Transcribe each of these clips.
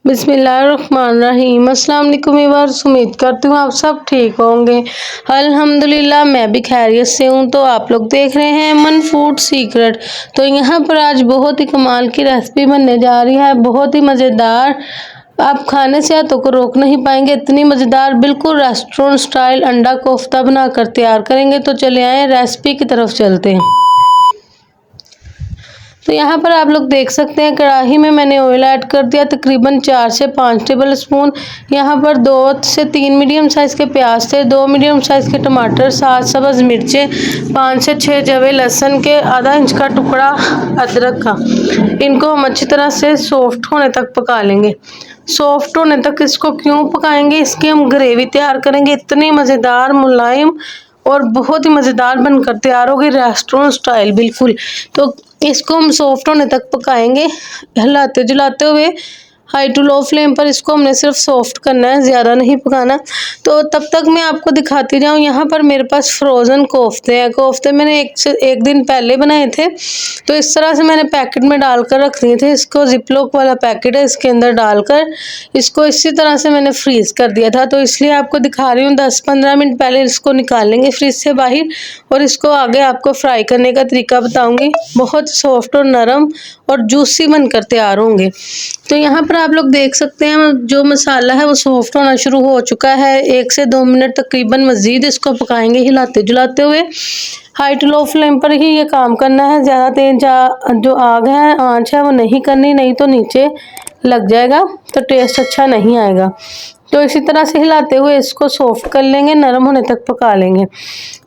बिस्मिल्लाहिर्रहमानिर्रहीम। अस्सलाम वालेकुम व्यूअर्स, उम्मीद करती हूँ आप सब ठीक होंगे। अल्हम्दुलिल्लाह मैं भी खैरियत से हूँ। तो आप लोग देख रहे हैं अमन फूड सीक्रेट। तो यहाँ पर आज बहुत ही कमाल की रेसिपी बनने जा रही है, बहुत ही मज़ेदार। आप खाने से हाथों को रोक नहीं पाएंगे, इतनी मज़ेदार बिल्कुल रेस्टोरेंट स्टाइल अंडा कोफ्ता बनाकर तैयार करेंगे। तो चले आए रेसिपी की तरफ चलते हैं। तो यहाँ पर आप लोग देख सकते हैं कढ़ाई में मैंने ऑयल ऐड कर दिया तकरीबन 4 से 5 टेबल स्पून। यहाँ पर 2 से 3 मीडियम साइज़ के प्याज थे, 2 मीडियम साइज़ के टमाटर, 7 सब्ज़ मिर्चें, 5 से 6 जवे लहसुन के, आधा इंच का टुकड़ा अदरक का। इनको हम अच्छी तरह से सॉफ्ट होने तक पका लेंगे। सॉफ्ट होने तक इसको क्यों पकाएंगे, इसकी हम ग्रेवी तैयार करेंगे। इतनी मज़ेदार, मुलायम और बहुत ही मज़ेदार बनकर तैयार होगी रेस्टोरेंट स्टाइल बिल्कुल। तो इसको हम सॉफ्ट होने तक पकाएंगे, हिलाते जुलाते हुए। हाई टू लो फ्लेम पर इसको हमने सिर्फ सॉफ्ट करना है, ज़्यादा नहीं पकाना। तो तब तक मैं आपको दिखाती जाऊँ। यहाँ पर मेरे पास फ्रोज़न कोफ्ते हैं। कोफ्ते मैंने एक दिन पहले बनाए थे, तो इस तरह से मैंने पैकेट में डालकर रख दिए थे। इसको जिपलॉक वाला पैकेट है, इसके अंदर डालकर इसको इसी तरह से मैंने फ्रीज़ कर दिया था। तो इसलिए आपको दिखा रही हूँ, 10-15 मिनट पहले इसको निकाल लेंगे फ्रिज से बाहर, और इसको आगे आपको फ्राई करने का तरीका बताऊँगी। बहुत सॉफ्ट और नरम और जूसी बनकर तैयार होंगे। तो यहाँ पर आप लोग देख सकते हैं जो मसाला है वो सॉफ्ट होना शुरू हो चुका है। 1 से 2 मिनट तकरीबन मज़ीद इसको पकाएंगे हिलाते जुलाते हुए। हाई टू लो फ्लेम पर ही ये काम करना है, ज़्यादा तेज जो आग है, आंच है, वो नहीं करनी, नहीं तो नीचे लग जाएगा तो टेस्ट अच्छा नहीं आएगा। तो इसी तरह से हिलाते हुए इसको सॉफ्ट कर लेंगे, नरम होने तक पका लेंगे।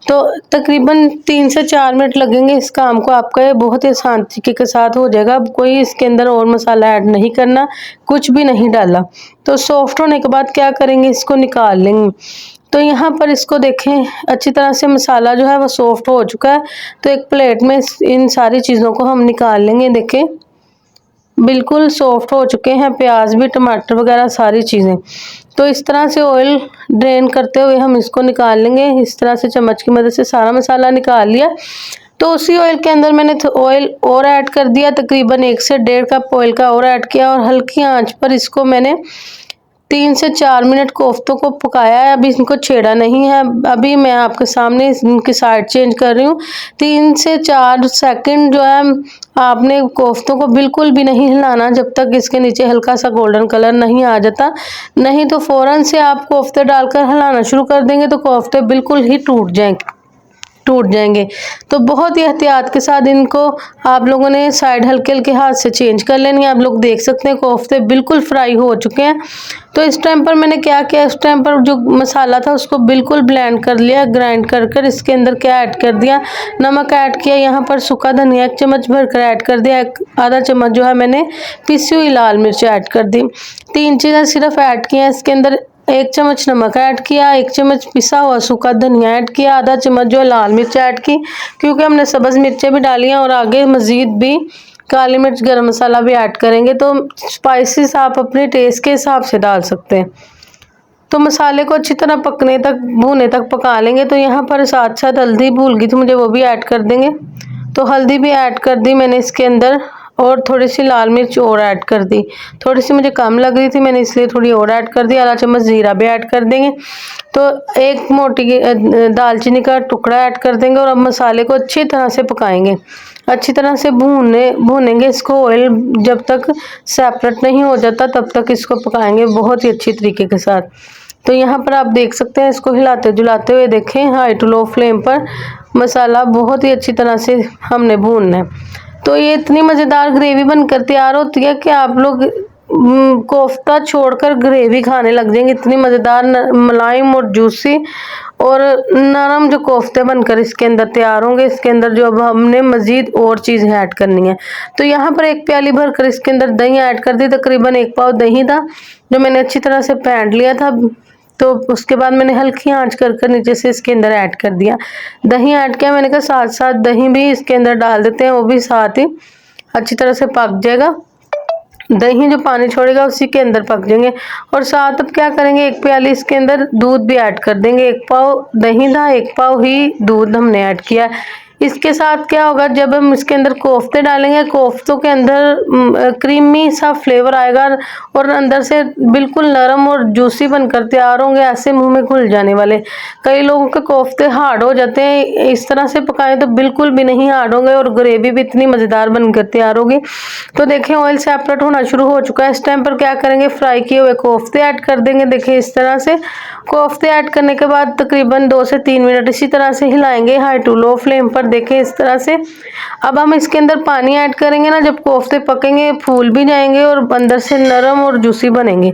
तो तकरीबन 3 से 4 मिनट लगेंगे इस काम को। आपका ये बहुत ही आसान तरीके के साथ हो जाएगा। अब कोई इसके अंदर और मसाला ऐड नहीं करना, कुछ भी नहीं डाला। तो सॉफ्ट होने के बाद क्या करेंगे, इसको निकाल लेंगे। तो यहाँ पर इसको देखें, अच्छी तरह से मसाला जो है वो सॉफ्ट हो चुका है। तो एक प्लेट में इन सारी चीज़ों को हम निकाल लेंगे। देखें बिल्कुल सॉफ्ट हो चुके हैं, प्याज भी, टमाटर वगैरह सारी चीज़ें। तो इस तरह से ऑयल ड्रेन करते हुए हम इसको निकाल लेंगे। इस तरह से चम्मच की मदद से सारा मसाला निकाल लिया। तो उसी ऑयल के अंदर मैंने ऑयल और ऐड कर दिया, तकरीबन 1 से 1.5 कप ऑयल का और ऐड किया, और हल्की आंच पर इसको मैंने 3 से 4 मिनट कोफ्तों को पकाया है। अभी इनको छेड़ा नहीं है। अभी मैं आपके सामने इनकी साइड चेंज कर रही हूँ। 3 से 4 सेकंड जो है आपने कोफ्तों को बिल्कुल भी नहीं हिलाना जब तक इसके नीचे हल्का सा गोल्डन कलर नहीं आ जाता। नहीं तो फ़ौरन से आप कोफ्ते डालकर हिलाना शुरू कर देंगे तो कोफ्ते बिल्कुल ही टूट जाएंगे। तो बहुत ही एहतियात के साथ इनको आप लोगों ने साइड हल्के हल्के हाथ से चेंज कर लेनी है। आप लोग देख सकते हैं कोफ्ते बिल्कुल फ्राई हो चुके हैं। तो इस टाइम पर मैंने क्या किया, इस टाइम पर जो मसाला था उसको बिल्कुल ब्लेंड कर लिया, ग्राइंड कर इसके अंदर क्या ऐड कर दिया, नमक ऐड किया। यहाँ पर सूखा धनिया 1 चम्मच भरकर ऐड कर दिया। आधा चम्मच जो है मैंने पिसी हुई लाल मिर्च ऐड कर दी। 3 चीज़ें सिर्फ ऐड की हैं इसके अंदर। 1 चम्मच नमक ऐड किया, 1 चम्मच पिसा हुआ सूखा धनिया ऐड किया, आधा चम्मच जो लाल मिर्च ऐड की, क्योंकि हमने सब्ज़ मिर्चें भी डाली हैं और आगे मज़ीद भी काली मिर्च, गरम मसाला भी ऐड करेंगे। तो स्पाइसेस आप अपने टेस्ट के हिसाब से डाल सकते हैं। तो मसाले को अच्छी तरह पकने तक, भूने तक पका लेंगे। तो यहाँ पर साथ साथ हल्दी भूल गई थी मुझे, वो भी ऐड कर देंगे। तो हल्दी भी ऐड कर दी मैंने इसके अंदर, और थोड़ी सी लाल मिर्च और ऐड कर दी। थोड़ी सी मुझे कम लग रही थी, मैंने इसलिए थोड़ी और ऐड कर दी। आधा चम्मच ज़ीरा भी ऐड कर देंगे। तो 1 मोटी दालचीनी का टुकड़ा ऐड कर देंगे, और अब मसाले को अच्छी तरह से पकाएंगे। अच्छी तरह से भूनेंगे इसको। ऑयल जब तक सेपरेट नहीं हो जाता तब तक इसको पकाएंगे बहुत ही अच्छी तरीके के साथ। तो यहाँ पर आप देख सकते हैं, इसको हिलाते जुलाते हुए देखें, हाई टू लो फ्लेम पर मसाला बहुत ही अच्छी तरह से हमने भूनना है। तो ये इतनी मज़ेदार ग्रेवी बनकर तैयार होती है कि आप लोग कोफ्ता छोड़कर ग्रेवी खाने लग जाएंगे। इतनी मज़ेदार, मुलायम और जूसी और नरम जो कोफ्ते बनकर इसके अंदर तैयार होंगे। इसके अंदर जो अब हमने मज़ीद और चीज़ें ऐड करनी है। तो यहाँ पर 1 प्याली भरकर इसके अंदर दही ऐड कर दी। तकरीबन 1 पाव दही था जो मैंने अच्छी तरह से फेंट लिया था। तो उसके बाद मैंने हल्की आंच कर नीचे से इसके अंदर ऐड कर दिया। दही ऐड किया, मैंने कहा साथ साथ दही भी इसके अंदर डाल देते हैं, वो भी साथ ही अच्छी तरह से पक जाएगा। दही जो पानी छोड़ेगा उसी के अंदर पक जाएंगे। और साथ अब क्या करेंगे, 1 प्याली इसके अंदर दूध भी ऐड कर देंगे। 1 पाव दही था, 1 पाव ही दूध हमने ऐड किया। इसके साथ क्या होगा, जब हम इसके अंदर कोफ्ते डालेंगे, कोफ्तों के अंदर क्रीमी सा फ्लेवर आएगा और अंदर से बिल्कुल नरम और जूसी बनकर तैयार होंगे, ऐसे मुंह में घुल जाने वाले। कई लोगों के कोफ्ते हार्ड हो जाते हैं, इस तरह से पकाएं तो बिल्कुल भी नहीं हार्ड होंगे और ग्रेवी भी इतनी मज़ेदार बनकर तैयार होगी। तो देखें ऑयल सेपरेट होना शुरू हो चुका है। इस टाइम पर क्या करेंगे, फ्राई किए हुए कोफ्ते ऐड कर देंगे। देखिए इस तरह से कोफ्ते ऐड करने के बाद तकरीबन 2 से 3 मिनट इसी तरह से हिलाएंगे हाई टू लो फ्लेम पर। देखें इस तरह से। अब हम इसके अंदर पानी ऐड करेंगे ना, जब कोफ्ते पकेंगे फूल भी जाएंगे और अंदर से नरम और जूसी बनेंगे।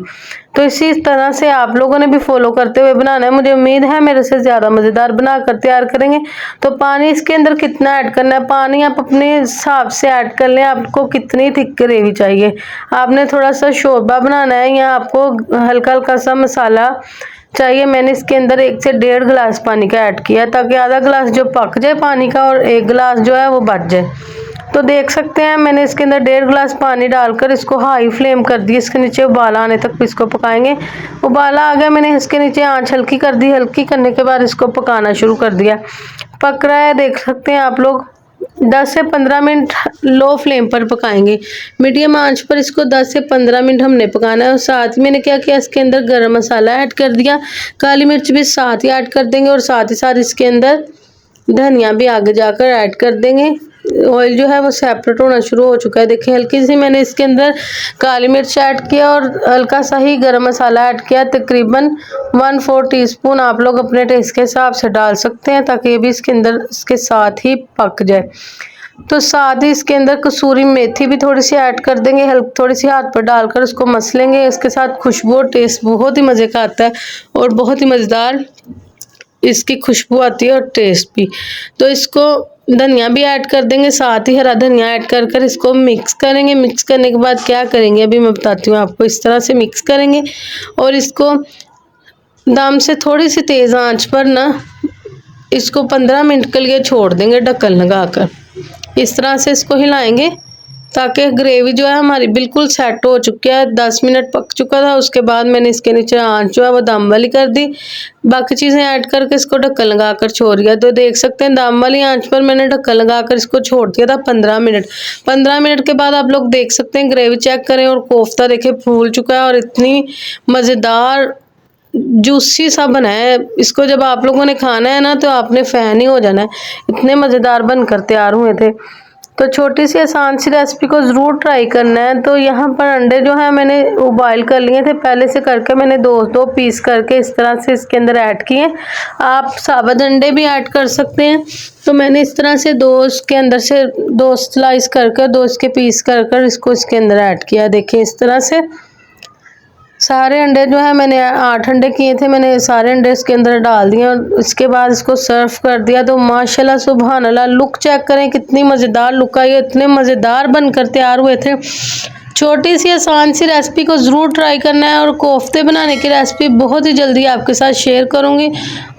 तो इसी तरह से आप लोगों ने भी फॉलो करते हुए बनाना है। मुझे उम्मीद है मेरे से ज़्यादा मज़ेदार बनाकर तैयार करेंगे। तो पानी इसके अंदर कितना ऐड करना है, पानी आप अपने हिसाब से ऐड कर लें, आपको कितनी थिक ग्रेवी चाहिए। आपने थोड़ा सा शोरबा बनाना है या आपको हल्का हल्का सा मसाला चाहिए। मैंने इसके अंदर 1 से 1.5 गिलास पानी का ऐड किया, ताकि आधा गिलास जो पक जाए पानी का और 1 गिलास जो है वो बच जाए। तो देख सकते हैं मैंने इसके अंदर 1.5 गिलास पानी डालकर इसको हाई फ्लेम कर दी। इसके नीचे उबाला आने तक इसको पकाएंगे। उबाला आ गया, मैंने इसके नीचे आंच हल्की कर दी। हल्की करने के बाद इसको पकाना शुरू कर दिया। पक रहा है, देख सकते हैं आप लोग। 10 से 15 मिनट लो फ्लेम पर पकाएंगे। मीडियम आंच पर इसको 10 से 15 मिनट हमने पकाना है। और साथ मैंने क्या किया, इसके अंदर गरम मसाला ऐड कर दिया, काली मिर्च भी साथ ही ऐड कर देंगे और साथ ही साथ इसके अंदर धनिया भी आगे जाकर ऐड कर देंगे। ऑयल जो है वो सेपरेट होना शुरू हो चुका है। देखिए हल्की सी मैंने इसके अंदर काली मिर्च ऐड किया और हल्का सा ही गरम मसाला ऐड किया, तकरीबन 1/4 टीस्पून। आप लोग अपने टेस्ट के हिसाब से डाल सकते हैं, ताकि ये भी इसके अंदर इसके साथ ही पक जाए। तो साथ ही इसके अंदर कसूरी मेथी भी थोड़ी सी ऐड कर देंगे, थोड़ी सी हाथ पर डालकर उसको मसलेंगे। इसके साथ खुशबू और टेस्ट बहुत ही मज़े का आता है और बहुत ही मज़ेदार इसकी खुशबू आती है और टेस्ट भी। तो इसको धनिया भी ऐड कर देंगे, साथ ही हरा धनिया ऐड कर कर इसको मिक्स करेंगे। मिक्स करने के बाद क्या करेंगे अभी मैं बताती हूँ आपको। इस तरह से मिक्स करेंगे और इसको दम से थोड़ी सी तेज़ आंच पर ना इसको 15 मिनट के लिए छोड़ देंगे ढक्कन लगाकर। इस तरह से इसको हिलाएंगे ताकि ग्रेवी जो है हमारी बिल्कुल सेट हो चुकी है। 10 मिनट पक चुका था। उसके बाद मैंने इसके नीचे आंच जो है वो दम वाली कर दी, बाकी चीज़ें ऐड करके इसको ढक्कन लगाकर छोड़ दिया। तो देख सकते हैं दम वाली आंच पर मैंने ढक्कन लगाकर इसको छोड़ दिया था 15 मिनट। 15 मिनट के बाद आप लोग देख सकते हैं, ग्रेवी चेक करें और कोफ्ता देखें फूल चुका है और इतनी मज़ेदार जूसी सा बना है। इसको जब आप लोगों ने खाना है ना तो आपने फ़ैन ही हो जाना है, इतने मज़ेदार बनकर तैयार हुए थे। तो छोटी सी आसान सी रेसिपी को ज़रूर ट्राई करना है। तो यहाँ पर अंडे जो है मैंने उबाइल कर लिए थे पहले से करके, मैंने 2 पीस करके इस तरह से इसके अंदर ऐड किए। आप साबुत अंडे भी ऐड कर सकते हैं। तो मैंने इस तरह से 2 इसके अंदर से 2 स्लाइस कर 2 इसके पीस कर इसको इसके अंदर ऐड किया। देखिए इस तरह से सारे अंडे जो है मैंने 8 अंडे किए थे, मैंने सारे अंडे इसके अंदर डाल दिए और इसके बाद इसको सर्व कर दिया। तो माशाल्लाह सुभान अल्लाह, लुक चेक करें कितनी मज़ेदार लुक आई है, इतने मज़ेदार बनकर तैयार हुए थे। छोटी सी आसान सी रेसिपी को ज़रूर ट्राई करना है और कोफ्ते बनाने की रेसिपी बहुत ही जल्दी आपके साथ शेयर करूँगी।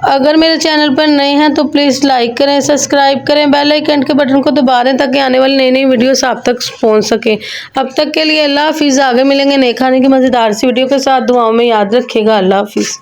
अगर मेरे चैनल पर नए हैं तो प्लीज़ लाइक करें, सब्सक्राइब करें, बेल आइकन के बटन को दबा दें ताकि आने वाली नई नई वीडियोस आप तक पहुंच सके। अब तक के लिए अल्लाह हाफिज़। आगे मिलेंगे नए खाने की मज़ेदार सी वीडियो के साथ। दुआओं में याद रखिएगा। अल्लाह हाफिज़।